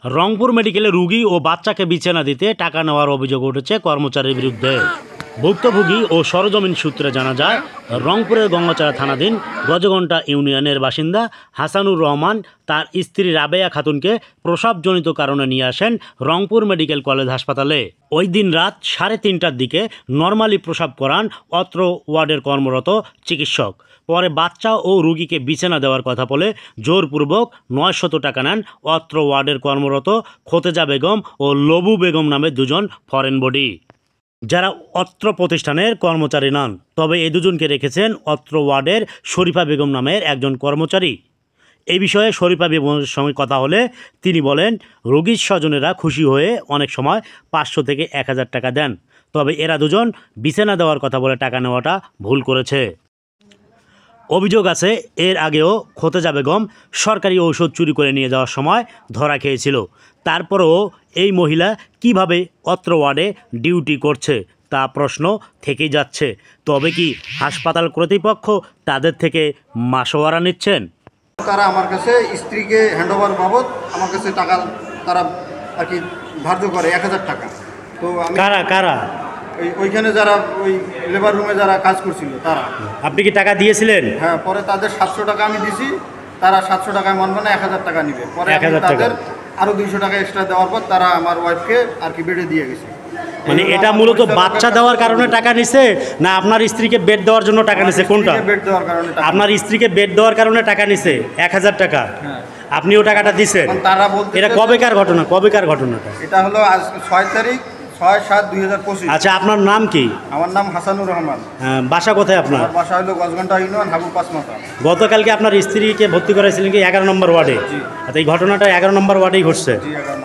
রংপুর মেডিকেলে রোগী ও বাচ্চাকে বিছানা দিতে টাকা নেওয়ার অভিযোগ উঠেছে কর্মচারীর বিরুদ্ধে। ভুক্তভোগী ও সরজমিন সূত্রে জানা যায়, রংপুরের গঙ্গাচড়া থানাধীন গজঘণ্টা ইউনিয়নের বাসিন্দা হাসানুর রহমান তার স্ত্রী রাবেয়া খাতুনকে প্রসবজনিত কারণে নিয়ে আসেন রংপুর মেডিকেল কলেজ হাসপাতালে। ওই দিন রাত 3:30টার দিকে নর্মালি প্রসব করান অত্র ওয়ার্ডের কর্মরত চিকিৎসক। পরে বাচ্চা ও রোগীকে বিছানা দেওয়ার কথা বলে জোরপূর্বক 900 টাকা নেন অত্র ওয়ার্ডের কর্মরত খোতেজা বেগম ও লবু বেগম নামে দুজন ফরেন বডি, যারা অত্র প্রতিষ্ঠানের কর্মচারী নন। তবে এই দুজনকে রেখেছেন অত্র ওয়ার্ডের শরীফা বেগম নামের একজন কর্মচারী। এই বিষয়ে শরীফা বেগমের সঙ্গে কথা হলে তিনি বলেন, রোগীর স্বজনেরা খুশি হয়ে অনেক সময় 500 থেকে 1000 টাকা দেন, তবে এরা দুজন বিছানা দেওয়ার কথা বলে টাকা নেওয়াটা ভুল করেছে। অভিযোগ আছে, এর আগেও খোতেজা বেগম সরকারি ঔষধ চুরি করে নিয়ে যাওয়ার সময় ধরা খেয়েছিল। তারপরেও এই মহিলা কিভাবে অত্র ওয়ার্ডে ডিউটি করছে তা প্রশ্ন থেকেই যাচ্ছে। তবে কি হাসপাতাল কর্তৃপক্ষ তাদের থেকে মাসোয়ারা নিচ্ছেন? তারা আমার কাছে স্ত্রীকে হ্যান্ডওভার বাবদ আমার কাছে টাকা তারা আর কি ধার্য করে 1000 টাকা। তো আমি কারা ওইখানে যারা ওই লেবার রুমে যারা কাজ করছিল তারা। আপনি কি টাকা দিয়েছিলেন? হ্যাঁ, পরে তাদের 700 টাকা আমি দিছি। তারা 700 টাকায় মানবে না, 1000 টাকা নিবে। পরে তাদের আরও 200 টাকা এক্সট্রা দেওয়ার পর তারা আমার ওয়াইফকে আর কি বেডে দিয়ে গেছে। মানে এটা মূলত বাচ্চা দেওয়ার কারণে টাকা নিছে না আপনার স্ত্রীকে বেড দেওয়ার জন্য টাকা নিছে? কোনটা? বেড দেওয়ার কারণে। আপনার স্ত্রীকে বেড দেওয়ার কারণে টাকা নিছে 1000 টাকা। হ্যাঁ, আপনিও টাকাটা দিছেন। তারা বলতে এটা কবেকার ঘটনাটা? এটা হলো আজ 6 তারিখ 6/7/2025। আচ্ছা, আপনার নাম কি? আমার নাম হাসানুর রহমান। বাসা কোথায় আপনার? আমার বাসা হলো গজঘণ্টা ইউনিয়ন, হাবু 5 মাথা। গতকালকে আপনার স্ত্রীকে ভর্তি করাইছিলেন কি 11 নম্বর ওয়ার্ডে? জি। আচ্ছা, এই ঘটনাটা 11 নম্বর ওয়ার্ডেই ঘটছে। জি, 11